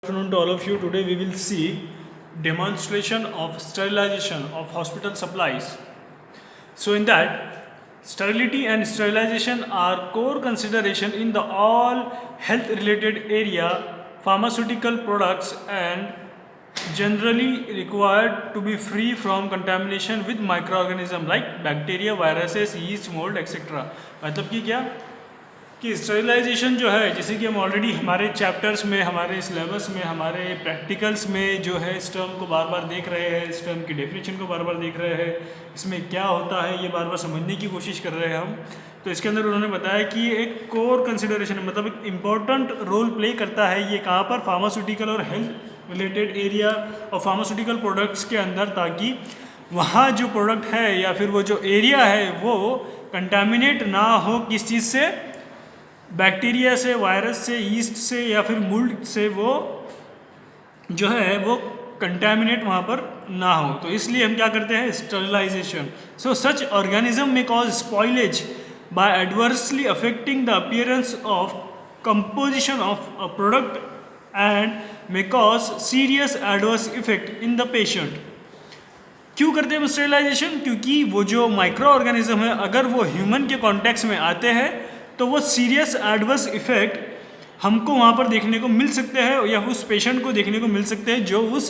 Afternoon to all of you. Today we will see demonstration of sterilization of hospital supplies. So in that, sterility and sterilization are core consideration in the all health related area. Pharmaceutical products and generally required to be free from contamination with microorganisms like bacteria, viruses, yeast, mold, etc. मतलब कि क्या कि sterilisation जो है, जैसे कि हम already हमारे चैप्टर्स में, हमारे सिलेबस में, हमारे प्रैक्टिकल्स में जो है इस टर्म को बार बार देख रहे हैं, इस टर्म की डेफिनेशन को बार बार देख रहे हैं, इसमें क्या होता है ये बार बार समझने की कोशिश कर रहे हैं हम। तो इसके अंदर उन्होंने बताया कि ये एक कोर कंसिडरेशन है, मतलब एक इम्पॉर्टेंट रोल प्ले करता है ये कहाँ पर, फार्मास्यूटिकल और हेल्थ रिलेटेड एरिया और फार्मास्यूटिकल प्रोडक्ट्स के अंदर, ताकि वहाँ जो प्रोडक्ट है या फिर वो जो एरिया है वो कंटामिनेट ना हो किस चीज़ से, बैक्टीरिया से, वायरस से, ईस्ट से या फिर मोल्ड से, वो जो है वो कंटामिनेट वहाँ पर ना हो। तो इसलिए हम क्या करते हैं, स्टरलाइजेशन। सो सच ऑर्गेनिज्म में cause spoilage by adversely affecting the appearance of composition of a product and may cause serious adverse effect in the patient. क्यों करते हैं स्टरलाइजेशन? क्योंकि वो जो माइक्रो ऑर्गेनिज्म है अगर वो ह्यूमन के कॉन्टेक्स्ट में आते हैं तो वो सीरियस एडवर्स इफेक्ट हमको वहाँ पर देखने को मिल सकते हैं या उस पेशेंट को देखने को मिल सकते हैं जो उस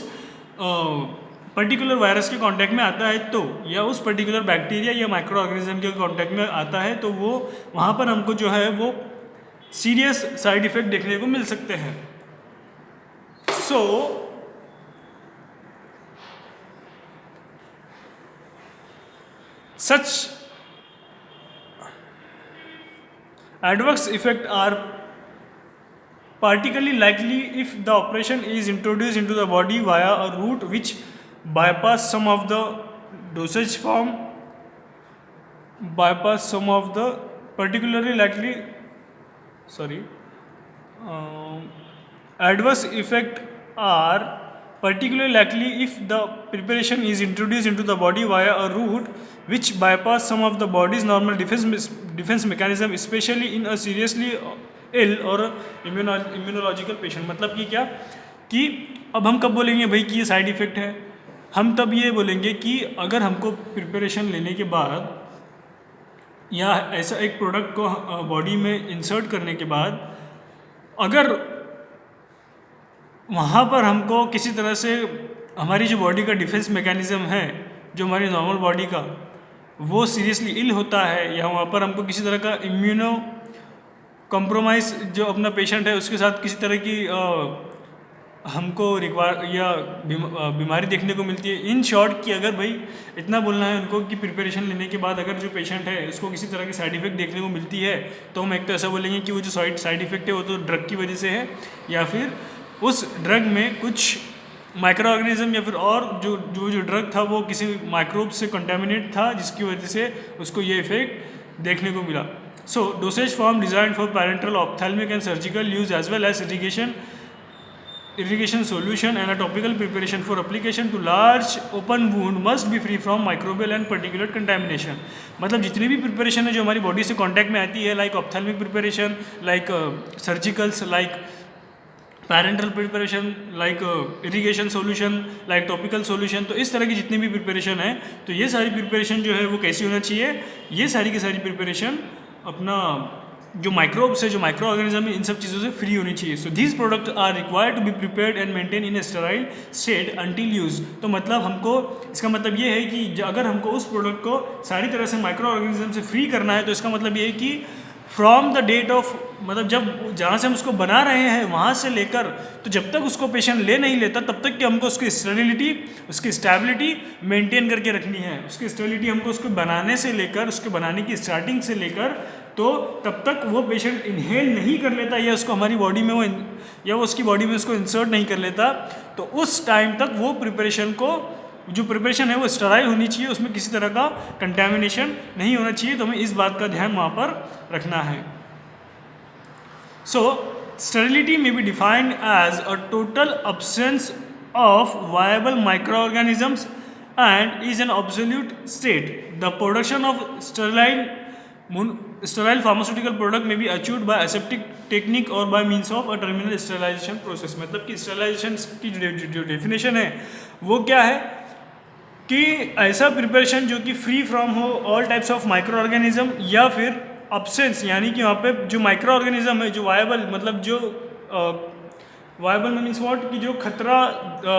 पर्टिकुलर वायरस के कांटेक्ट में आता है, तो या उस पर्टिकुलर बैक्टीरिया या माइक्रो ऑर्गेनिज्म के कांटेक्ट में आता है, तो वो वहाँ पर हमको जो है वो सीरियस साइड इफेक्ट देखने को मिल सकते हैं। सो सच adverse effects are particularly likely if the operation is introduced into the body via a route which bypass some of the dosage form, bypass some of the particularly likely adverse effect are particularly likely if the preparation is introduced into the body via a route which bypass some of the body's normal defense mechanism, especially in a seriously ill or immunological patient। मतलब कि क्या कि अब हम कब बोलेंगे भाई कि ये साइड इफ़ेक्ट है, हम तब ये बोलेंगे कि अगर हमको प्रिपरेशन लेने के बाद या ऐसा एक प्रोडक्ट को बॉडी में इंसर्ट करने के बाद अगर वहाँ पर हमको किसी तरह से हमारी जो बॉडी का डिफेंस मैकेनिज़्म है, जो हमारी नॉर्मल बॉडी का, वो सीरियसली इल होता है या वहाँ पर हमको किसी तरह का इम्यूनो कॉम्प्रोमाइज़ जो अपना पेशेंट है उसके साथ किसी तरह की हमको रिक्वायर या बीमारी देखने को मिलती है। इन शॉर्ट कि अगर भाई इतना बोलना है उनको कि प्रिपरेशन लेने के बाद अगर जो पेशेंट है उसको किसी तरह की साइड इफ़ेक्ट देखने को मिलती है, तो हम एक तो ऐसा बोलेंगे कि वो जो साइड इफ़ेक्ट है वो तो ड्रग की वजह से है, या फिर उस ड्रग में कुछ माइक्रो ऑर्गेनिज्म या फिर और जो ड्रग था वो किसी माइक्रोब से कंटेमिनेट था जिसकी वजह से उसको ये इफेक्ट देखने को मिला। So dosage form design for parenteral ophthalmic and surgical use as well as irrigation solution and a topical preparation for application to large open wound must be free from microbial and particulate contamination। मतलब जितनी भी preparation है जो हमारी body से contact में आती है, like ophthalmic preparation, like surgicals, like parental preparation, like irrigation solution, like topical solution, तो इस तरह की जितनी भी प्रिपरेशन है तो ये सारी प्रिपरेशन जो है वो कैसी होना चाहिए, ये सारी की सारी प्रिपरेशन अपना जो माइक्रोब्स है, जो माइक्रो ऑर्गेनिज्म है, इन सब चीज़ों से फ्री होनी चाहिए। So these product are required to be prepared and maintain in a sterile state until use. तो मतलब हमको इसका मतलब ये है कि अगर हमको उस प्रोडक्ट को सारी तरह से माइक्रो ऑर्गेनिज्म से फ्री करना है तो इसका मतलब ये है कि फ्रॉम द डेट ऑफ, मतलब जब जहाँ से हम उसको बना रहे हैं वहाँ से लेकर तो जब तक उसको पेशेंट ले नहीं लेता तब तक कि हमको उसकी स्टेरिलिटी, उसकी स्टेबिलिटी मेंटेन करके रखनी है। उसकी स्टेबिलिटी हमको उसको बनाने से लेकर, उसके बनाने की स्टार्टिंग से लेकर तो तब तक वो पेशेंट इनहेल नहीं कर लेता या उसको हमारी बॉडी में वो या वो उसकी बॉडी में उसको इंसर्ट नहीं कर लेता, तो उस टाइम तक वो प्रिपरेशन को, जो प्रिपरेशन है वो स्टराइल होनी चाहिए, उसमें किसी तरह का कंटेमिनेशन नहीं होना चाहिए। तो हमें इस बात का ध्यान वहाँ पर रखना है। So sterility may be defined as a total absence of viable microorganisms and is an absolute state. The production of sterile sterile pharmaceutical product may be achieved by aseptic technique or by means of a terminal sterilization process। मतलब कि sterilisation की जो definition है वो क्या है कि ऐसा प्रिपरेशन जो कि फ्री फ्रॉम हो all types of micro organism, या फिर अब्सेंस यानी कि वहाँ पे जो माइक्रो ऑर्गेनिज्म है जो वायबल, मतलब जो वायबल मीन्स व्हाट कि जो खतरा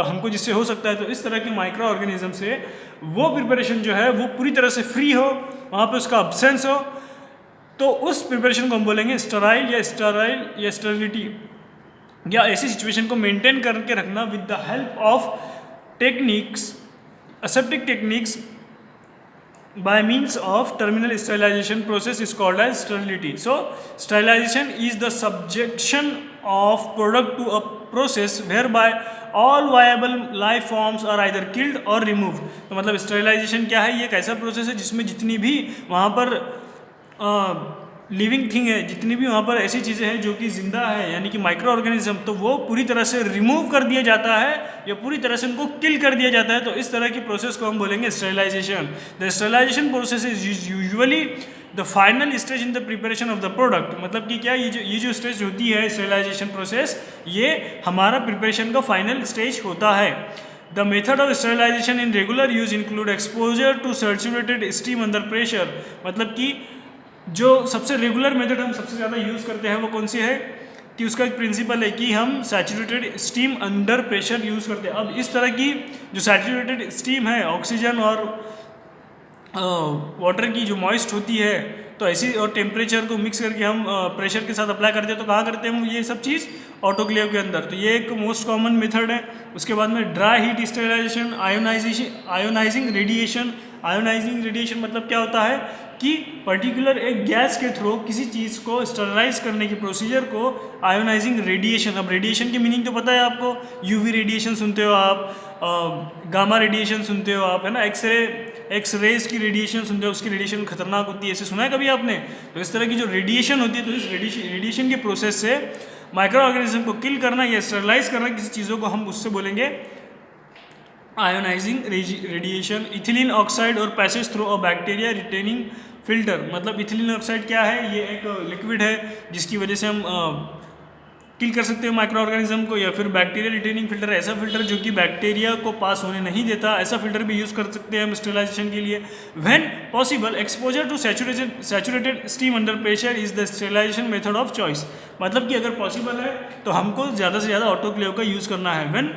हमको जिससे हो सकता है, तो इस तरह के माइक्रो ऑर्गेनिज्म से वो प्रिपरेशन जो है वो पूरी तरह से फ्री हो, वहाँ पे उसका अब्सेंस हो, तो उस प्रिपरेशन को हम बोलेंगे स्टराइल या स्टरिलिटी, या ऐसी सिचुएशन को मेंटेन करके रखना with the help of techniques, aseptic techniques by means of terminal sterilization process is called as sterility. So sterilization is the subjection of product to a process whereby all viable life forms are either killed or removed. तो मतलब sterilisation क्या है, ये एक ऐसा process है जिसमें जितनी भी वहाँ पर लिविंग थिंग है, जितनी भी वहाँ पर ऐसी चीज़ें हैं जो कि जिंदा है यानी कि माइक्रो ऑर्गेनिज्म, तो वो पूरी तरह से रिमूव कर दिया जाता है या पूरी तरह से उनको किल कर दिया जाता है। तो इस तरह की प्रोसेस को हम बोलेंगे sterilisation. The sterilisation process is usually the final stage in the preparation of the product. मतलब कि क्या, ये जो स्टेज होती है स्टेरिलाइजेशन प्रोसेस, ये हमारा प्रिपरेशन का फाइनल स्टेज होता है। The method of sterilization in regular use include exposure to saturated steam under pressure। मतलब कि जो सबसे रेगुलर मेथड हम सबसे ज़्यादा यूज़ करते हैं वो कौन सी है कि उसका एक प्रिंसिपल है कि हम saturated steam under pressure use करते हैं। अब इस तरह की जो सैचुरेटेड स्टीम है ऑक्सीजन और वाटर की जो मॉइस्ट होती है, तो ऐसी और टेम्परेचर को मिक्स करके हम प्रेशर के साथ अप्लाई करते हैं। तो कहाँ करते हैं हम ये सब चीज़? ऑटोक्लेव के अंदर। तो ये एक मोस्ट कॉमन मेथड है। उसके बाद में dry heat sterilisation, ionising radiation. Ionising radiation मतलब क्या होता है कि पर्टिकुलर एक गैस के थ्रू किसी चीज़ को स्टरलाइज करने की प्रोसीजर को आयोनाइजिंग रेडिएशन। अब रेडिएशन की मीनिंग तो पता है आपको, यूवी रेडिएशन सुनते हो आप, गामा रेडिएशन सुनते हो आप, है ना, एक्स रेज की रेडिएशन सुनते हो, उसकी रेडिएशन खतरनाक होती है, ऐसे सुना है कभी आपने? तो इस तरह की जो रेडिएशन होती है, तो इस रेडिएशन के प्रोसेस से माइक्रो ऑर्गेनिज्म को किल करना या स्टरलाइज करना किसी चीज़ों को, हम उससे बोलेंगे आयोनाइजिंग रेडिएशन। इथिलीन ऑक्साइड और passage through a bacteria retaining filter. मतलब इथिलीन ऑक्साइड क्या है? ये एक लिक्विड है जिसकी वजह से हम किल कर सकते हैं माइक्रो ऑर्गेनिज्म को। या फिर बैक्टीरिया रिटेनिंग फिल्टर, ऐसा फिल्टर जो कि बैक्टीरिया को पास होने नहीं देता, ऐसा फिल्टर भी यूज़ कर सकते हैं हम स्टेरिलाइजेशन के लिए। When possible exposure to saturated steam under pressure is the sterilisation method of choice. मतलब कि अगर पॉसिबल है तो हमको ज़्यादा से ज़्यादा ऑटोक्लेव का यूज़ करना है। When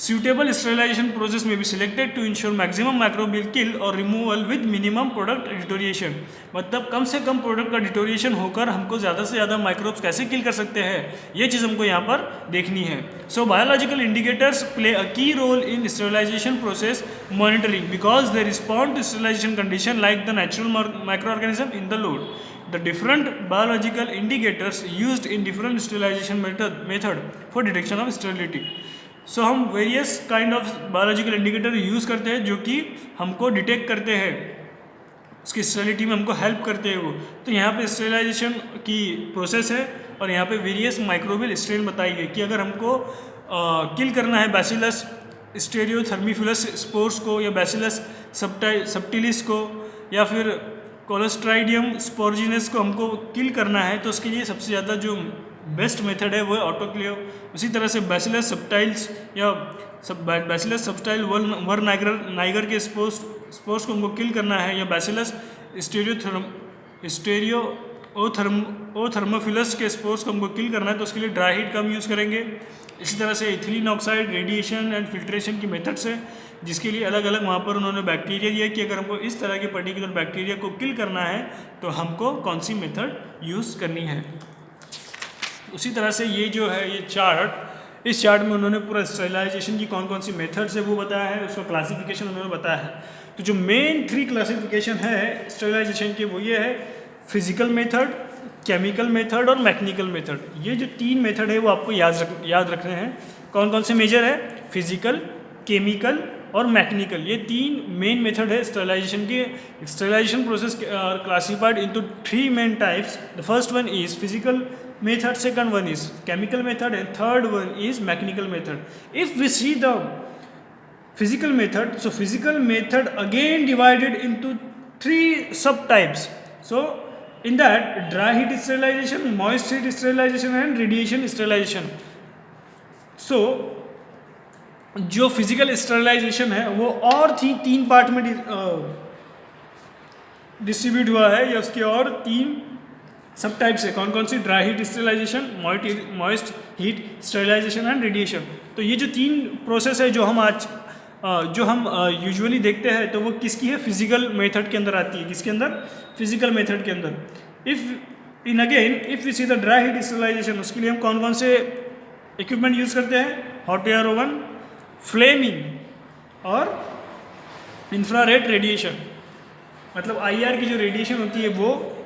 suitable sterilization process may be selected to ensure maximum microbial kill or removal with minimum product deterioration। मतलब कम से कम प्रोडक्ट का डिटोरिएशन होकर हमको ज़्यादा से ज़्यादा माइक्रोब्स कैसे किल कर सकते हैं, ये चीज़ हमको यहाँ पर देखनी है। So biological indicators play a key role in sterilization process monitoring because they respond to sterilization condition like the natural micro organism in the load. The different biological indicators used in different sterilization method for detection of sterility। सो हम various kind of biological indicator use करते हैं जो कि हमको detect करते हैं, उसकी sterility में हमको हेल्प करते हैं वो। तो यहाँ पे स्टेरिलाइजेशन की प्रोसेस है और यहाँ पे वेरियस माइक्रोबियल स्ट्रेन बताई गई कि अगर हमको किल करना है बैसिलस स्टेरियोथर्मिफिलस स्पोर्स को या बैसिलस सबटिलिस को या फिर कोलोस्ट्राइडियम स्पोर्जिनस को हमको किल करना है, तो उसके लिए सबसे ज़्यादा जो बेस्ट मेथड है वो है ऑटोक्लेव। उसी तरह से बैसिलस सबटाइल्स या बैसिलस सबटाइल वर नाइगर के स्पोर्स को हमको किल करना है, या बैसिलस स्टेरियोथर्मोफिलस के स्पोर्स को हमको किल करना है, तो उसके लिए ड्राई हीट का हम यूज़ करेंगे। इसी तरह से ethylene oxide radiation and filtration की मेथड्स है जिसके लिए अलग अलग वहाँ पर उन्होंने बैक्टीरिया दिया कि अगर हमको इस तरह के पर्टिकुलर बैक्टीरिया को किल करना है तो हमको कौन सी मेथड यूज़ करनी है। उसी तरह से ये जो है ये चार्ट, इस चार्ट में उन्होंने पूरा स्टेरिलाइजेशन की कौन कौन सी मेथड्स है वो बताया है, उसका क्लासिफिकेशन उन्होंने बताया है। तो जो मेन 3 क्लासिफिकेशन है स्टेरिलाइजेशन के वो ये है फिजिकल मेथड, केमिकल मेथड और मैकेनिकल मेथड। ये जो 3 मेथड है वो आपको याद रखने हैं। कौन कौन से मेजर है? फिजिकल, केमिकल और मैकेनिकल। ये 3 मेन मेथड है स्टेरिलाइजेशन के। Sterilisation process are classified into 3 main types. The first one is physical method, second one is chemical method, and third one is mechanical method. If we see the physical method, so physical method again divided into 3 subtypes. So in that dry heat sterilization, moist heat sterilization and radiation sterilization. So जो physical sterilization है वो और तीन part में distribute हुआ है, या उसके और 3 सब टाइप्स है. कौन कौन सी? Dry heat sterilization, moist heat sterilization and radiation. तो ये जो 3 प्रोसेस है जो हम यूजुअली देखते हैं, तो वो किसकी है? फिजिकल मेथड के अंदर आती है. किसके अंदर? फिजिकल मेथड के अंदर. If we see the dry heat sterilisation, उसके लिए हम कौन कौन से इक्विपमेंट यूज़ करते हैं? हॉट एयर ओवन, फ्लेमिंग और इंफ्रारेड रेडिएशन. मतलब IR की जो रेडिएशन होती है वो,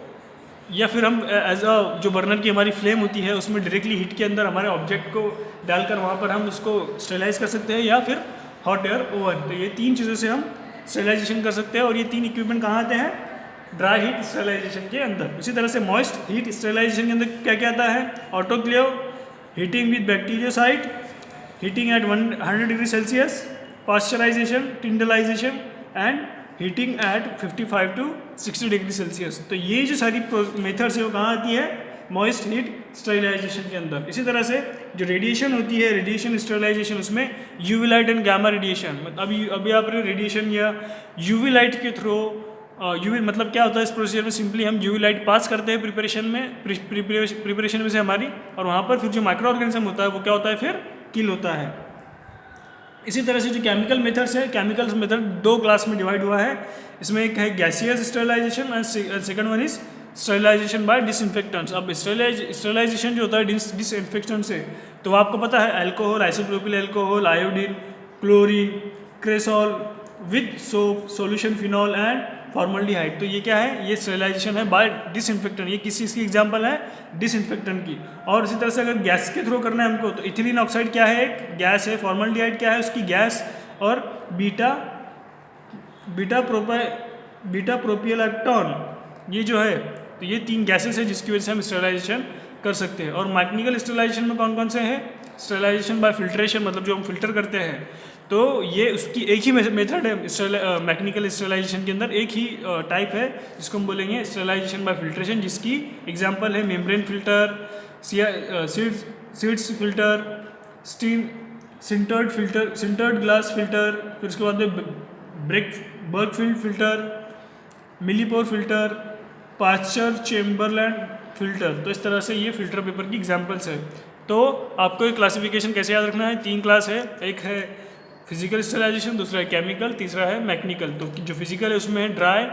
या फिर हम एज अ जो बर्नर की हमारी फ्लेम होती है उसमें डायरेक्टली हीट के अंदर हमारे ऑब्जेक्ट को डालकर वहाँ पर हम उसको स्टेलाइज कर सकते हैं, या फिर हॉट एयर ओवन. तो ये 3 चीज़ों से हम स्टेलाइजेशन कर सकते हैं, और ये 3 इक्विपमेंट कहाँ आते हैं? ड्राई हीट स्टेलाइजेशन के अंदर. इसी तरह से मॉइस्ट हीट स्टेलाइजेशन के अंदर क्या क्या आता है? Autoclave, heating with bacteriocide, heating at 100 degree Celsius, pasteurization, tyndallization and heating at 55 to 60 degree Celsius. तो ये जो सारी मेथड्स है वो कहाँ आती है? मॉइस्ट हीट स्टरलाइजेशन के अंदर. इसी तरह से जो रेडिएशन होती है, रेडिएशन स्टरलाइजेशन, उसमें UV light and gamma radiation. अभी आप रेडिएशन या यूवी लाइट के थ्रू, यूवी मतलब क्या होता है इस प्रोसीजर में? सिंपली हम यूवी लाइट पास करते हैं प्रिपरेशन में से हमारी, और वहाँ पर फिर जो माइक्रो ऑर्गेनिज्म होता है वो क्या होता है? फिर किल होता है. इसी तरह से जो केमिकल मेथड्स है, केमिकल मेथड 2 क्लास में डिवाइड हुआ है. इसमें एक है gaseous sterilization and second one is sterilization by disinfectants. अब स्टरलाइजेशन जो होता है डिसइंफेक्टेंट से, तो आपको पता है alcohol, isopropyl alcohol, iodine, chlorine, cresol with soap, solution phenol and formaldehyde. तो ये क्या है? ये स्टरलाइजेशन है बाय डिसइंफेक्टेंट. ये किस चीज़ की एग्जांपल है? डिसइंफेक्टेंट की. और इसी तरह से अगर गैस के थ्रू करना है हमको, तो इथिलीन ऑक्साइड क्या है? एक गैस है. फॉर्मल्डिहाइड क्या है? उसकी गैस. और बीटा प्रोपियोलैक्टोन, ये जो है, तो ये 3 गैसेस है जिसकी वजह से हम स्टरलाइजेशन कर सकते हैं. और मैकेनिकल स्टरलाइजेशन में कौन कौन से हैं? स्टरलाइजेशन बाय फिल्ट्रेशन, मतलब जो हम फिल्टर करते हैं, तो ये उसकी एक ही मेथड है. मैकेनिकल स्टरलाइजेशन के अंदर एक ही टाइप है जिसको हम बोलेंगे स्टरलाइजेशन बाय फिल्ट्रेशन, जिसकी एग्जांपल है membrane filter, seeds filter, steam sintered glass filter, फिर उसके बाद बर्गफील्ड फिल्टर, मिलीपोर फिल्टर, पास्चर चेम्बरलैंड फिल्टर. तो इस तरह से ये फिल्टर पेपर की एग्जांपल्स है. तो आपको ये क्लासिफिकेशन कैसे याद रखना है? 3 क्लास है. एक है फिजिकल स्टरलाइजेशन, दूसरा है केमिकल, तीसरा है मैकेनिकल. तो जो फिजिकल है उसमें है dry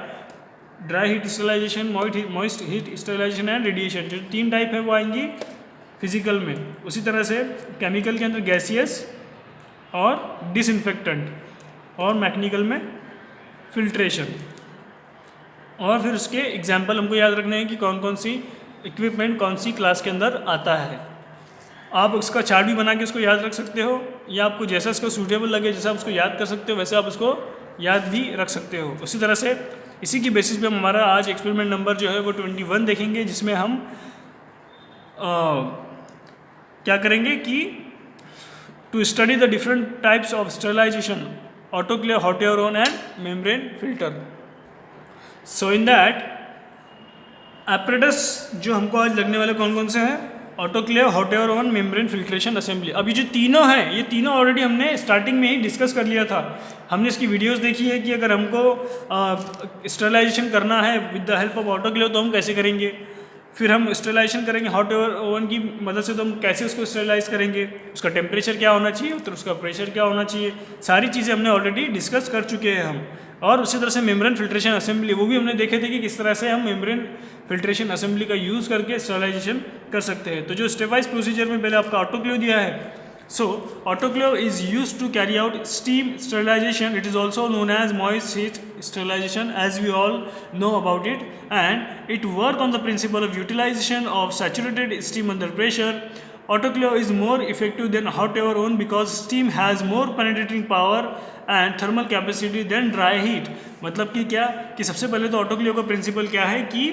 heat sterilization, moist heat sterilization and radiation. जो 3 टाइप है वो आएंगी फिजिकल में. उसी तरह से केमिकल के अंदर गैसियस और डिसइंफेक्टेंट, और मैकेनिकल में फिल्ट्रेशन. और फिर उसके एग्जाम्पल हमको याद रखने हैं कि कौन कौन सी इक्विपमेंट कौन सी क्लास के अंदर आता है. आप उसका चार्ट भी बना के उसको याद रख सकते हो, या आपको जैसा उसको सूटेबल लगे, जैसा आप उसको याद कर सकते हो, वैसे आप उसको याद भी रख सकते हो. उसी तरह से इसी की बेसिस पे हम हमारा आज एक्सपेरिमेंट नंबर जो है वो 21 देखेंगे, जिसमें हम क्या करेंगे कि to study the different types of sterilisation, autoclave, hot air oven and membrane filter. So in that apparatus जो हमको आज लगने वाले कौन कौन से हैं? Autoclave, hot air oven, membrane filtration, assembly. अब ये जो तीनों हैं, ये तीनों ऑलरेडी हमने स्टार्टिंग में ही डिस्कस कर लिया था. हमने इसकी वीडियोस देखी है कि अगर हमको स्टरलाइजेशन करना है with the help of autoclave तो हम कैसे करेंगे, फिर हम स्टरलाइजेशन करेंगे हॉट एयर ओवन की मदद से तो हम कैसे उसको स्टरलाइज करेंगे, उसका टेम्परेचर क्या होना चाहिए, तो उसका प्रेशर क्या होना चाहिए, सारी चीज़ें हमने ऑलरेडी डिस्कस कर चुके हैं हम. और उसी तरह से मेम्ब्रेन फिल्ट्रेशन असेंबली, वो भी हमने देखे थे कि किस तरह से हम मेम्ब्रेन फिल्ट्रेशन असेंबली का यूज़ करके स्टरलाइजेशन कर सकते हैं. तो जो स्टेप वाइज प्रोसीजर में पहले आपका ऑटोक्लेव दिया है. So autoclave is use to carry out steam sterilization. It is also known as moist heat sterilization, as we all know about it, and it work on the principle of utilization of saturated steam under pressure. Autoclave is more effective than hot air oven because steam has more penetrating power and thermal capacity than dry heat. मतलब कि क्या कि सबसे पहले तो autoclave का principal क्या है कि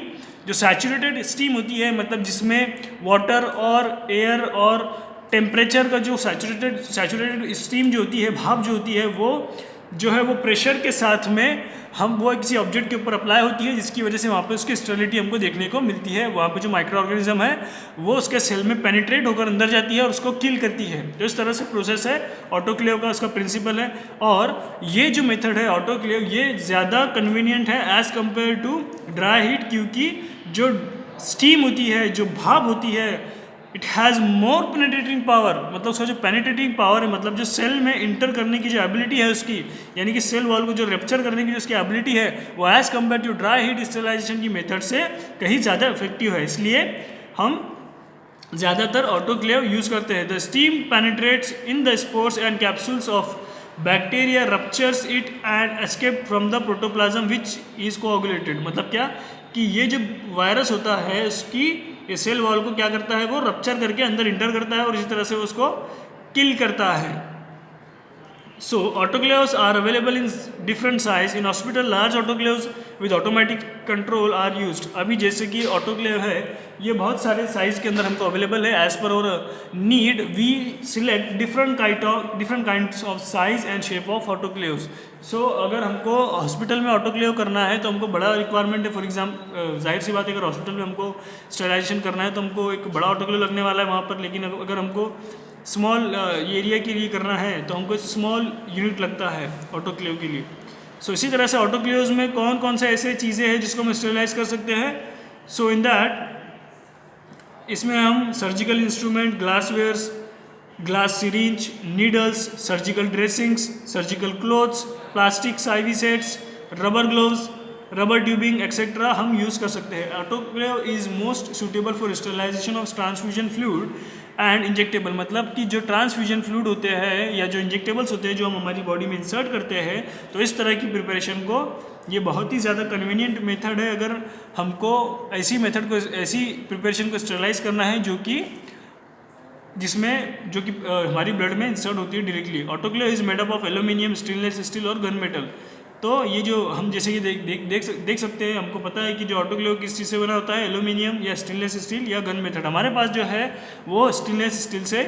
जो सैचुरेटेड स्टीम होती है, मतलब जिसमें वाटर और एयर और टेम्परेचर का जो सैचुरेटेड स्टीम जो होती है, भाप जो होती है, वो जो है वो प्रेशर के साथ में हम वो किसी ऑब्जेक्ट के ऊपर अप्लाई होती है, जिसकी वजह से वहाँ पे उसकी स्टेबिलिटी हमको देखने को मिलती है। वहाँ पे जो माइक्रो ऑर्गेनिज्म है वो उसके सेल में पेनिट्रेट होकर अंदर जाती है और उसको किल करती है। तो इस तरह से प्रोसेस है ऑटोक्लेव का, उसका प्रिंसिपल है। और ये जो मेथड है ऑटोक्लेव, ये ज़्यादा कन्वीनियंट है as compared to dry heat, क्योंकि जो स्टीम होती है, जो भाप होती है, it has more penetrating power. मतलब उसका जो पेनिट्रेटिंग पावर है, मतलब जो सेल में इंटर करने की जो एबिलिटी है उसकी, यानी कि सेल वॉल को जो रेप्चर करने की जो उसकी एबिलिटी है, वो as compared to dry heat sterilisation की मेथड से कहीं ज़्यादा इफेक्टिव है। इसलिए हम ज़्यादातर ऑटोक्लेव यूज़ करते हैं। The steam penetrates in the spores and capsules of bacteria, ruptures it and escape from the protoplasm which is coagulated. मतलब क्या कि ये जो वायरस होता है उसकी ये सेल वॉल को क्या करता है, वो रप्चर करके अंदर इंटर करता है और इसी तरह से उसको किल करता है। So autoclaves are available in different size in hospital. Large autoclaves with automatic control are used. अभी जैसे कि ऑटोक्लेव है ये बहुत सारे साइज के अंदर हमको अवेलेबल है। As per our need we select different kinds of size and shape of autoclaves. So अगर हमको हॉस्पिटल में ऑटोक्लेव करना है तो हमको बड़ा रिक्वायरमेंट है। फॉर एग्जाम्पल जाहिर सी बात है, अगर हॉस्पिटल में हमको स्टेरिलाइजेशन करना है तो हमको एक बड़ा ऑटोक्लेव लगने वाला है वहाँ पर। लेकिन अगर हमको स्मॉल एरिया के लिए करना है तो हमको स्मॉल यूनिट लगता है ऑटोक्लेव के लिए। सो इसी तरह से ऑटोक्लेव्स में कौन कौन से ऐसे चीज़ें हैं जिसको हम स्टेरिलाइज कर सकते हैं। सो इन दैट इसमें हम surgical instrument, glasswares, glass syringe, needles, surgical dressings, surgical cloths, plastic IV sets, rubber gloves, rubber tubing et cetera हम यूज़ कर सकते हैं। Autoclave is most suitable for sterilisation of transfusion fluid and injectable. मतलब कि जो transfusion fluid होते हैं या जो इंजेक्टेबल्स होते हैं जो हम हमारी बॉडी में इंसर्ट करते हैं, तो इस तरह की प्रिपरेशन को ये बहुत ही ज़्यादा कन्वीनियंट मेथड है अगर हमको ऐसी मेथड को, ऐसी प्रिपरेशन को स्टेरिलाइज करना है जिसमें हमारी ब्लड में इंसर्ट होती है directly. Autoclave is made up of aluminium, stainless steel और गन मेटल। तो ये जो हम जैसे कि देख सकते हैं, हमको पता है कि जो ऑटोक्लेव किस चीज़ से बना होता है, एल्यूमिनियम या स्टेनलेस स्टील या गन मेथड। हमारे पास जो है वो स्टेनलेस स्टील से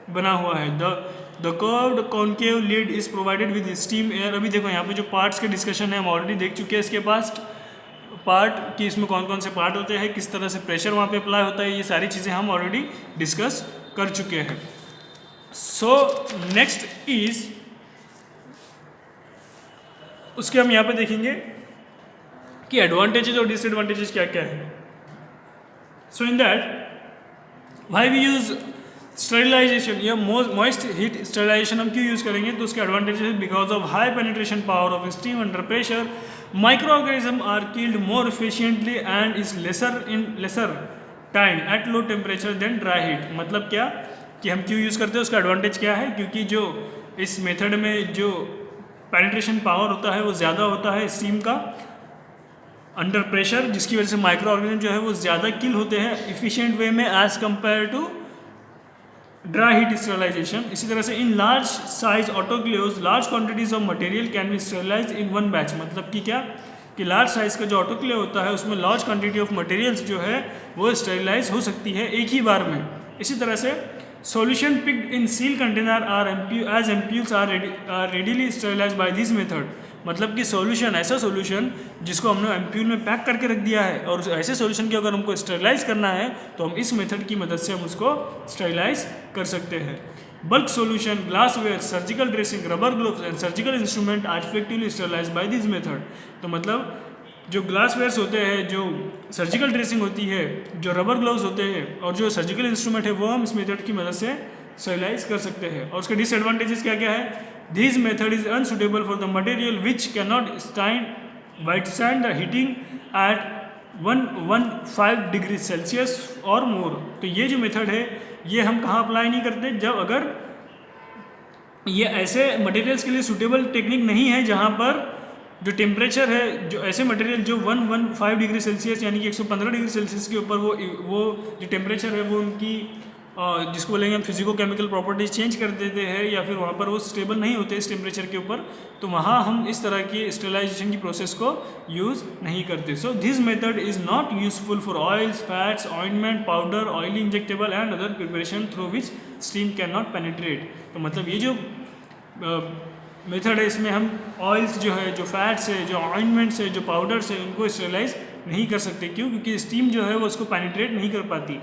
बना हुआ है। The curved concave lid is provided with steam air. अभी देखो यहाँ पे जो पार्ट्स के डिस्कशन है हम ऑलरेडी देख चुके हैं इसके पास पार्ट कि इसमें कौन कौन से पार्ट होते हैं, किस तरह से प्रेशर वहाँ पे अप्लाई होता है, ये सारी चीज़ें हम ऑलरेडी डिस्कस कर चुके हैं। सो नेक्स्ट इज उसके हम यहाँ पे देखेंगे कि एडवांटेजेस और डिसएडवांटेजेस क्या क्या है। So in that why we use sterilisation या मॉइस्ट हीट स्टेरिलाइजेशन हम क्यों यूज़ करेंगे, तो उसके advantages because of high penetration power of steam under pressure, micro organism are killed more efficiently and is lesser time at low temperature than dry heat. मतलब क्या कि हम क्यों यूज़ करते हैं, उसका एडवांटेज क्या है, क्योंकि जो इस मेथड में जो पेनिट्रेशन पावर होता है वो ज़्यादा होता है स्टीम का अंडर प्रेशर, जिसकी वजह से माइक्रो ऑर्गेनिज्म जो है वो ज़्यादा किल होते हैं इफिशिएंट वे में as compare to dry heat sterilisation. इसी तरह से in large size autoclaves large quantities of material can be sterilise in one batch. मतलब कि क्या कि लार्ज साइज का जो ऑटोक्लेव होता है उसमें लार्ज क्वांटिटी ऑफ मटेरियल्स जो है वो स्टेरिलाइज हो सकती है एक ही बार में। इसी तरह से solution picked in seal container are as ampoules are readily sterilized by this method। मतलब कि सॉल्यूशन, ऐसा सॉल्यूशन जिसको हमने एम्प्यूल में पैक करके रख दिया है और ऐसे सॉल्यूशन की अगर हमको स्टेरिलाइज करना है तो हम इस मेथड की मदद से हम उसको स्टेरिलाइज कर सकते हैं। Bulk solution, glassware, surgical dressing, rubber gloves and surgical instrument are effectively sterilise by this method. तो मतलब जो ग्लासवेयर्स होते हैं, जो सर्जिकल ड्रेसिंग होती है, जो रबर ग्लोव्स होते हैं और जो सर्जिकल इंस्ट्रूमेंट है वो हम इस मेथड की मदद से स्टेरिलाइज कर सकते हैं। और उसके डिसएडवांटेजेस क्या क्या है, this method is unsuitable for the material which can not withstand the heating eight 115 degree Celsius और मोर। तो ये जो मेथड है ये हम कहाँ अप्लाई नहीं करते, जब अगर ये ऐसे मटेरियल्स के लिए सूटेबल टेक्निक नहीं है जहाँ पर जो टेम्परेचर है, जो ऐसे मटेरियल जो 115 डिग्री सेल्सियस यानी कि 115 डिग्री सेल्सियस के ऊपर वो जो टेम्परेचर है वो उनकी जिसको बोलेंगे हम फिजिको केमिकल प्रॉपर्टीज चेंज कर देते हैं या फिर वहाँ पर वो स्टेबल नहीं होते इस टेम्परेचर के ऊपर, तो वहाँ हम इस तरह की स्टेरिलाइजेशन की प्रोसेस को यूज़ नहीं करते। So this method is not useful for oils, fats, ointment, powder, oily injectable and other preparation through which steam can not penetrate. तो मतलब ये जो मेथड है, इसमें हम ऑयल्स जो है, जो फैट्स है, जो ऑइंटमेंट्स है, जो पाउडर्स है, उनको स्टेरलाइज नहीं कर सकते। क्यों? क्योंकि स्टीम जो है वो उसको पेनिट्रेट नहीं कर पाती।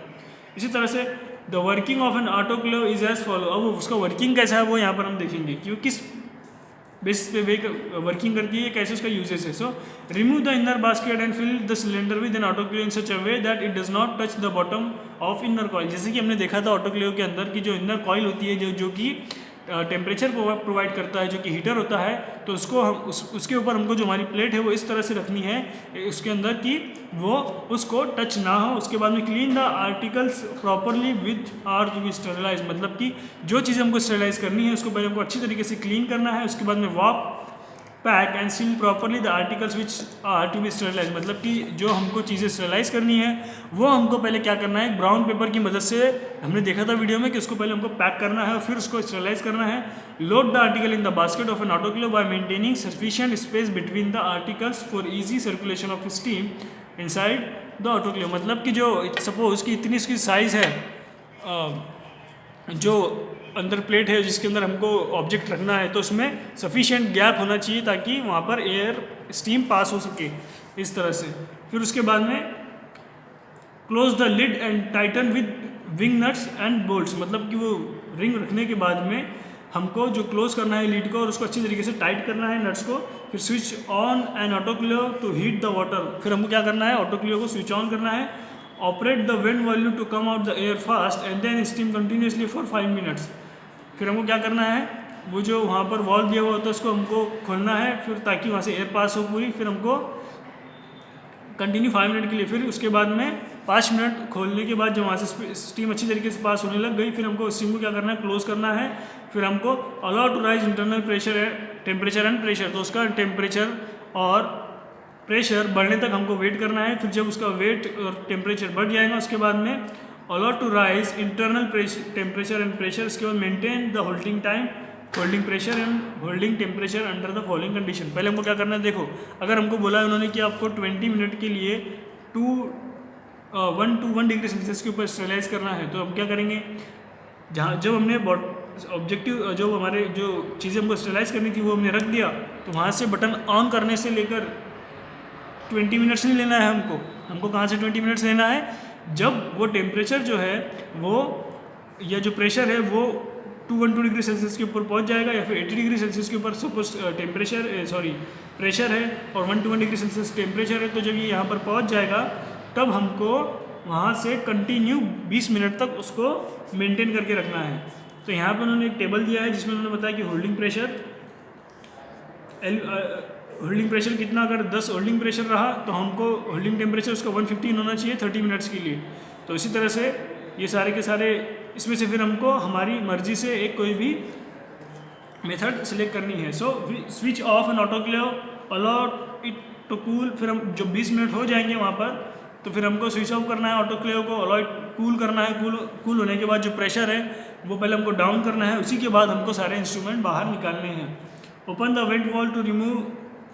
इसी तरह से the working of an autoclave is as follow. अब उसका वर्किंग कैसा है वो यहाँ पर हम देखेंगे, क्यों किस बेसिस पे वे वर्किंग करती है, कैसे उसका यूजेस है। So remove the inner basket and fill the cylinder with an autoclave in such a way that it does not touch the bottom of inner coil. जैसे कि हमने देखा था ऑटोक्लेव के अंदर की जो इनर कॉइल होती है, जो कि टेम्परेचर प्रोवाइड करता है, जो कि हीटर होता है, तो उसको हम उसके ऊपर हमको जो हमारी प्लेट है वो इस तरह से रखनी है उसके अंदर कि वो उसको टच ना हो। उसके बाद में clean the articles properly with are to be sterilise, मतलब कि जो चीज़ें हमको स्टेरिलाइज करनी है उसको पहले हमको अच्छी तरीके से क्लीन करना है। उसके बाद में wrap pack and seal properly the articles which are to be sterilise, मतलब कि जो हमको चीज़ें स्टेरिलाइज करनी है वो हमको पहले क्या करना है, ब्राउन पेपर की मदद से, हमने देखा था वीडियो में कि उसको पहले हमको पैक करना है और फिर उसको स्टेरिलाइज करना है। Load the article in the basket of an autoclave by maintaining sufficient space between the articles for easy circulation of steam inside the autoclave, मतलब कि जो सपोज कि इतनी इसकी साइज़ है, जो अंदर प्लेट है जिसके अंदर हमको ऑब्जेक्ट रखना है, तो उसमें सफिशिएंट गैप होना चाहिए ताकि वहाँ पर एयर स्टीम पास हो सके इस तरह से। फिर उसके बाद में close the lid and tighten with wing nuts and bolts, मतलब कि वो रिंग रखने के बाद में हमको जो क्लोज करना है लीड को और उसको अच्छी तरीके से टाइट करना है नट्स को। फिर switch on an autoclave to heat the water, फिर हमको क्या करना है, ऑटोक्लेव को स्विच ऑन करना है। Operate the vent volume to come out the air fast and then steam continuously for 5 minutes. फिर हमको क्या करना है, वो जो वहाँ पर वॉल्व दिया हुआ होता है उसको हमको खोलना है, फिर ताकि वहाँ से एयर पास हो पूरी। फिर हमको कंटिन्यू 5 मिनट के लिए, फिर उसके बाद में 5 मिनट खोलने के बाद जब वहाँ से स्टीम अच्छी तरीके से पास होने लग गई, फिर हमको स्टीम को क्या करना है, क्लोज करना है। फिर हमको allow to rise internal pressure है, टेम्परेचर एंड प्रेशर, तो उसका टेम्परेचर और प्रेशर बढ़ने तक हमको वेट करना है। फिर जब उसका वेट और टेम्परेचर बढ़ जाएगा उसके बाद में allow to rise internal temperature and pressure. इसके बाद maintain the holding time, holding pressure and holding temperature under the following condition. पहले हमको क्या करना है, देखो अगर हमको बोला है उन्होंने कि आपको 20 मिनट के लिए 1 to 1 डिग्री सेल्सियस के ऊपर स्टेरिलाइज करना है, तो हम क्या करेंगे, जहाँ जब हमने ऑब्जेक्टिव जो हमारे जो चीज़ें हमको स्टेरिलाइज करनी थी वो हमने रख दिया, तो वहाँ से बटन ऑन करने से लेकर 20 मिनट्स नहीं लेना है हमको कहाँ से 20 मिनट्स लेना है, जब वो टेम्परेचर जो है वो या जो प्रेशर है वो 212 डिग्री सेल्सियस के ऊपर पहुंच जाएगा, या फिर 80 डिग्री सेल्सियस के ऊपर सपोज प्रेशर है और 121 डिग्री सेल्सियस टेम्परेचर है, तो जब ये यहाँ पर पहुंच जाएगा तब हमको वहाँ से कंटिन्यू 20 मिनट तक उसको मेंटेन करके रखना है। तो यहाँ पर उन्होंने एक टेबल दिया है जिसमें उन्होंने बताया कि होल्डिंग प्रेशर कितना, अगर 10 होल्डिंग प्रेशर रहा तो हमको होल्डिंग टेम्परेचर उसका 115 होना चाहिए 30 मिनट्स के लिए। तो इसी तरह से ये सारे के सारे, इसमें से फिर हमको हमारी मर्जी से एक कोई भी मेथड सिलेक्ट करनी है। So switch off an autoclave, allow it to cool, फिर हम जो 20 मिनट हो जाएंगे वहाँ पर तो फिर हमको स्विच ऑफ करना है ऑटोक्लेव को, अलाउ इट कूल करना है। कूल होने के बाद जो प्रेशर है वो पहले हमको डाउन करना है, उसी के बाद हमको सारे इंस्ट्रूमेंट बाहर निकालने हैं। Open the vent wall to remove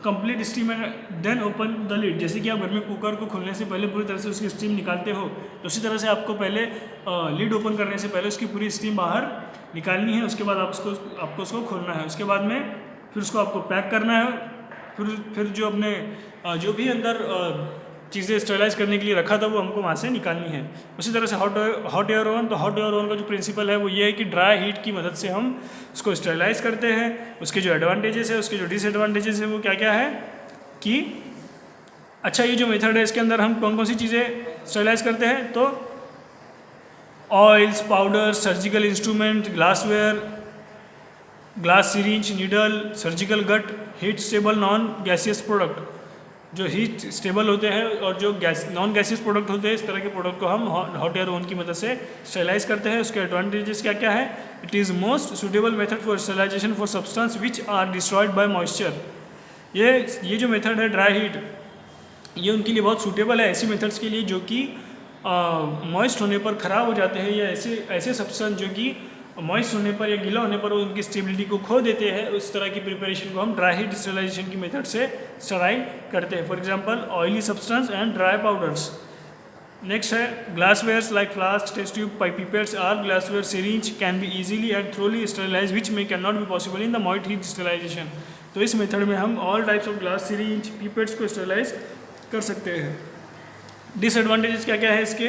complete steam and then open the lid. जैसे कि आप घर में कुकर को खोलने से पहले पूरी तरह से उसकी स्टीम निकालते हो, तो उसी तरह से आपको पहले लिड ओपन करने से पहले उसकी पूरी स्टीम बाहर निकालनी है, उसके बाद आपको उसको खोलना है। उसके बाद में फिर उसको आपको पैक करना है। फिर जो अपने जो भी अंदर चीज़ें स्टेरिलाइज करने के लिए रखा था वो हमको वहाँ से निकालनी है। उसी तरह से हॉट एयर ओवन, तो हॉट एयर ओवन का जो प्रिंसिपल है वो ये है कि ड्राई हीट की मदद से हम उसको स्टेरिलाइज करते हैं। उसके जो एडवांटेजेस है, उसके जो डिसएडवांटेजेस है वो क्या क्या है कि अच्छा ये जो मेथड है इसके अंदर हम कौन कौन सी चीज़ें स्टेरिलाइज करते हैं, तो oils, powder, surgical instrument, glassware, glass syringe, needle, surgical gut, heat stable non gaseous product, जो हीट स्टेबल होते हैं और जो नॉन गैसियस प्रोडक्ट होते हैं, इस तरह के प्रोडक्ट को हम हॉट एयर ओवन की मदद से स्टेरिलाइज करते हैं। उसके एडवांटेजेस क्या क्या है, it is most suitable method for sterilisation for substance which are destroyed by moisture. ये जो मेथड है ड्राई हीट, ये उनके लिए बहुत सूटेबल है, ऐसी मेथड्स के लिए जो कि मॉइस्ट होने पर ख़राब हो जाते हैं, या ऐसे सब्सटेंस जो कि मॉइस्ट होने पर या गीला होने पर वो उनकी स्टेबिलिटी को खो देते हैं। उस तरह की प्रिपरेशन को हम ड्राई हीट स्टेरिलाइजेशन की मेथड से स्टेराइल करते हैं। For example oily substance and dry powders, next है glasswares like flask, test tube, pipettes are glassware syringe can be easily and thoroughly sterilise which may can not be possible in the moist heat sterilisation. तो इस method में हम all types of glass syringe pipettes को sterilise कर सकते हैं। Disadvantages क्या क्या है इसके?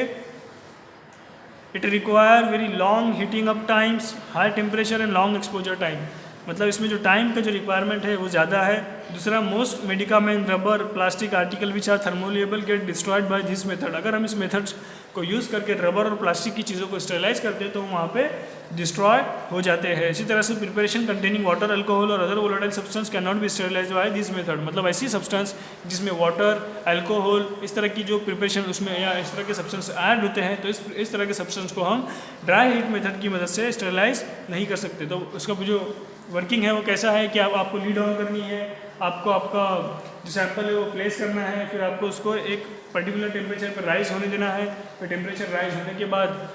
It require very long heating up times, high temperature and long exposure time, मतलब इसमें जो टाइम का जो रिक्वायरमेंट है वो ज़्यादा है। दूसरा, most medicament, rubber, plastic article which are thermolabile get destroyed by this method. अगर हम इस मेथड को यूज़ करके रबर और प्लास्टिक की चीज़ों को स्टेरिलाइज करते हैं तो वहाँ पे डिस्ट्रॉय हो जाते हैं। इसी तरह से प्रिपरेशन कंटेनिंग वाटर, अल्कोहल और other volatile substance can not be sterilise by this method, मतलब ऐसी सब्सटेंस जिसमें वाटर, अल्कोहल, इस तरह की जो प्रिपरेशन उसमें या इस तरह के सब्सटेंस ऐड होते हैं, तो इस तरह के सब्सटेंस को हम ड्राई हीट मेथड की मदद से स्टेरिलाइज नहीं कर सकते। तो उसका जो वर्किंग है वो कैसा है कि आपको लीड ऑन करनी है, आपको आपका जो सैंपल है वो प्लेस करना है, फिर आपको उसको एक पर्टिकुलर टेम्परेचर पर राइज होने देना है। फिर टेम्परेचर राइज होने के बाद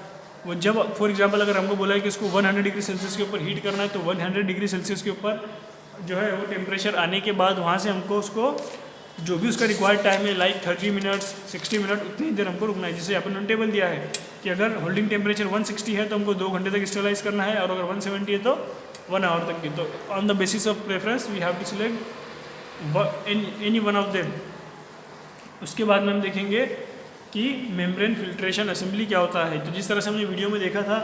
वो जब फॉर एग्जांपल अगर हमको बोला है कि इसको 100 डिग्री सेल्सियस के ऊपर हीट करना है, तो 100 डिग्री सेल्सियस के ऊपर जो है वो टेम्परेचर आने के बाद वहाँ से हमको उसको जो भी उसका रिक्वायर्ड टाइम है लाइक 30 मिनट्स 60 मिनट उतनी देर हमको रुकना है। जैसे अपन ने टेबल दिया है कि अगर होल्डिंग टेम्परेचर 160 है तो हमको 2 घंटे तक स्टेरिलाइज करना है, और अगर 170 है तो 1 आवर तक की। तो on the basis of preference we have to select any one of them. उसके बाद में हम देखेंगे कि मेम्ब्रेन फिल्ट्रेशन असेंबली क्या होता है। तो जिस तरह से हमने वीडियो में देखा था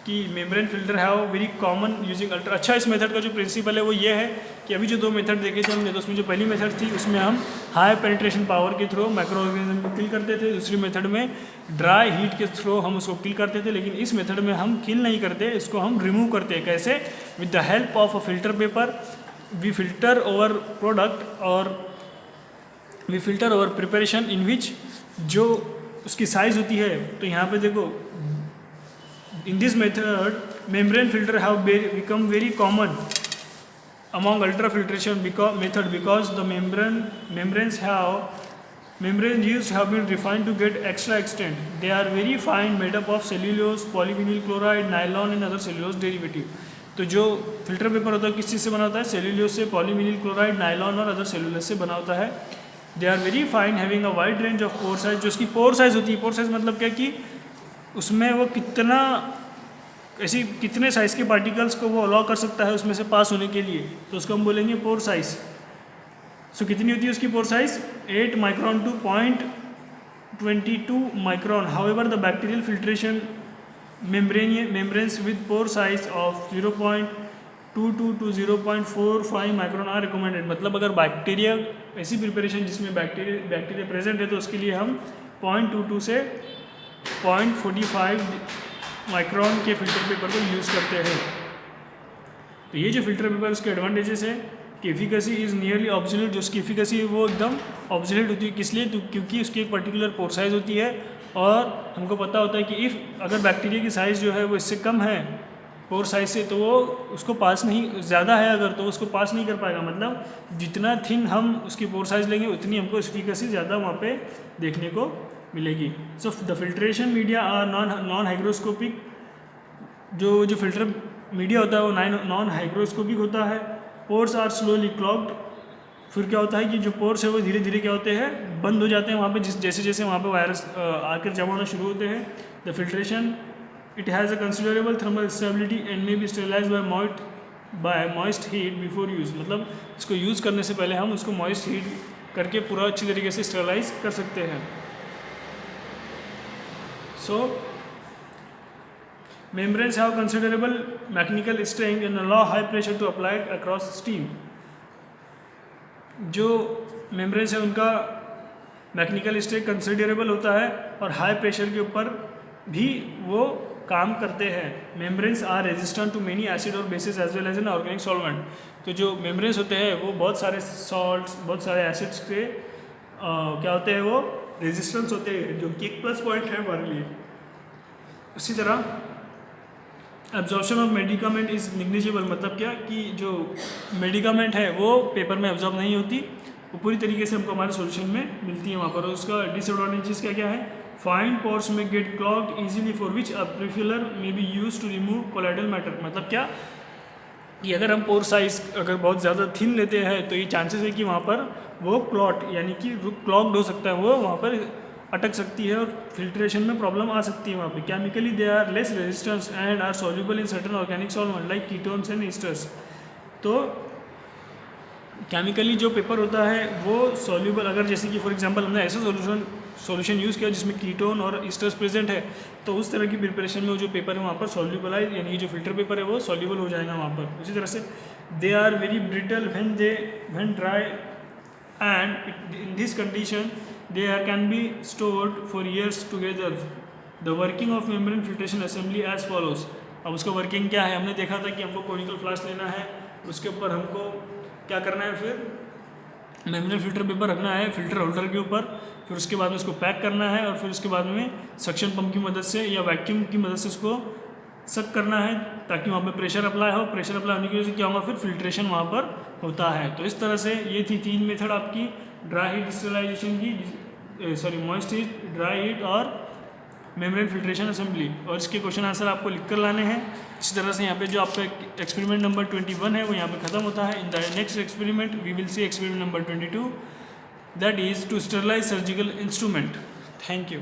कि मेम्ब्रेन फिल्टर है वो वेरी कॉमन यूजिंग अल्ट्रा। अच्छा, इस मेथड का जो प्रिंसिपल है वो ये है कि अभी जो 2 मेथड देखे थे हमने, तो उसमें जो पहली मेथड थी उसमें हम हाई पेनिट्रेशन पावर के थ्रू माइक्रो ऑर्गेनिज्म को किल करते थे, दूसरी मेथड में ड्राई हीट के थ्रू हम उसको किल करते थे। लेकिन इस मेथड में हम किल नहीं करते, इसको हम रिमूव करते हैं। कैसे? With the help of a filter paper we filter over product और we filter over preparation in which जो उसकी साइज़ होती है। तो यहाँ पे देखो, in this method membrane filter have become very common among ultrafiltration because the membranes used have been refined to get extra extent. They are very fine, made up of cellulose, polyvinyl chloride, nylon and other cellulose derivative. तो जो filter paper होता है किस चीज़ से बना होता है? Cellulose से, पॉलीविनिल क्लोराइड, नाइलॉन और अदर सेल्यूलोज से बना होता है। They are very fine, having a wide range of pore size. जो उसकी पोर साइज होती है, पोर साइज मतलब क्या कि उसमें वो कितने साइज़ के पार्टिकल्स को वो अलाउ कर सकता है उसमें से पास होने के लिए, तो उसको हम बोलेंगे पोर साइज। सो कितनी होती है उसकी pore size? 8 micron to 0.22 micron. However the bacterial filtration membranes with pore size of 0.22 to 0.45 micron are recommended. मतलब अगर बैक्टीरिया ऐसी प्रिपरेशन जिसमें बैक्टीरिया प्रेजेंट है तो उसके लिए हम 0.22 से 0.45 माइक्रोन के फिल्टर पेपर को यूज़ करते हैं। तो ये जो फिल्टर पेपर उसके एडवांटेजेस है कि एफिकेसी इज़ नियरली ऑब्सोल्यूट। जो उसकी एफिकेसी है वो एकदम ऑब्सोल्यूट होती है। किस लिए? तो क्योंकि उसकी एक पर्टिकुलर पोर साइज होती है और हमको पता होता है कि इफ़ अगर बैक्टीरिया की साइज़ जो है वो इससे कम है पोर साइज से, तो वो उसको पास नहीं, ज़्यादा है अगर तो उसको पास नहीं कर पाएगा। मतलब जितना थिन हम उसकी पोर साइज लेंगे उतनी हमको एफिकेसी ज़्यादा वहाँ पे देखने को मिलेगी। So the filtration media are non hygroscopic. जो फिल्टर मीडिया होता है वो नॉन हाइग्रोस्कोपिक होता है। Pores are slowly clogged. फिर क्या होता है कि जो पोर्स है वो धीरे धीरे क्या होते हैं, बंद हो जाते हैं वहाँ पे जैसे जैसे वहाँ पे वायरस आकर जमा होना शुरू होते हैं। The filtration it has a considerable thermal stability and may be sterilise by moist heat before use. मतलब इसको यूज़ करने से पहले हम उसको मॉइस्ट हीट करके पूरा अच्छी तरीके से स्टेरिलाइज कर सकते हैं। सो membranes have considerable mechanical strength and allow high pressure to apply it across steam। जो membranes है उनका मैकेनिकल स्ट्रेंथ कंसिडरेबल होता है और हाई प्रेशर के ऊपर भी वो काम करते हैं। membranes are resistant to many acid और bases as well as an organic solvent. तो जो membranes होते हैं वो बहुत सारे सॉल्ट्स, बहुत सारे एसिड्स के क्या होते हैं, वो रेजिस्टेंस होते हैं, जो कि एक प्लस पॉइंट है हमारे लिए। उसी तरह absorption of medicament is negligible. मतलब क्या कि जो मेडिकामेंट है वो पेपर में एब्जॉर्ब नहीं होती, वो पूरी तरीके से हमको हमारे सॉल्यूशन में मिलती है वहाँ पर। और उसका डिसएडवांटेजेस क्या क्या है? Fine pores may get clogged easily for which a prefilter may be use to remove colloidal matter. मतलब क्या कि अगर हम पोर साइज अगर बहुत ज़्यादा थिन लेते हैं तो ये चांसेस है कि वहाँ पर वो क्लॉट यानी कि क्लॉग्ड हो सकता है, वो वहाँ पर अटक सकती है और फिल्ट्रेशन में प्रॉब्लम आ सकती है वहाँ पे। Chemically they are less resistance and are soluble in certain organic solvent like ketones and esters. तो केमिकली जो पेपर होता है वो सॉल्युबल, अगर जैसे कि फॉर एग्जांपल हमने ऐसा सॉल्यूशन यूज़ किया जिसमें कीटोन और ईस्टर्स प्रेजेंट है, तो उस तरह की प्रिपरेशन में वो जो पेपर है वहाँ पर सॉल्युबलाइज, यानी जो फिल्टर पेपर है वो सॉल्युबल हो जाएगा वहाँ पर। उसी तरह से they are very brittle when dry and in this condition they are can be stored for years together. The working of membrane filtration assembly as follows. अब उसका वर्किंग क्या है, हमने देखा था कि हमको कोनिकल फ्लास्क लेना है, उसके ऊपर हमको क्या करना है, फिर मेम्ब्रेन फिल्टर पेपर रखना है फिल्टर होल्डर के ऊपर, फिर उसके बाद में उसको पैक करना है और फिर उसके बाद में सक्शन पंप की मदद से या वैक्यूम की मदद से उसको सक करना है ताकि वहाँ पे प्रेशर अप्लाई हो। प्रेशर अप्लाई होने की वजह से क्या होगा, फिर फिल्ट्रेशन वहाँ पर होता है। तो इस तरह से ये थी 3 मेथड आपकी ड्राई हीट स्टरलाइजेशन की, मॉइस्ट हीट, ड्राई हीट और मेम्ब्रेन फिल्ट्रेशन असेंबली। और इसके क्वेश्चन आंसर आपको लिख कर लाने हैं। इसी तरह से यहाँ पे जो आपका एक्सपेरिमेंट नंबर 21 है वो यहाँ पे ख़त्म होता है। In the next experiment we will see experiment number 22, that is to sterilise surgical instrument. Thank you.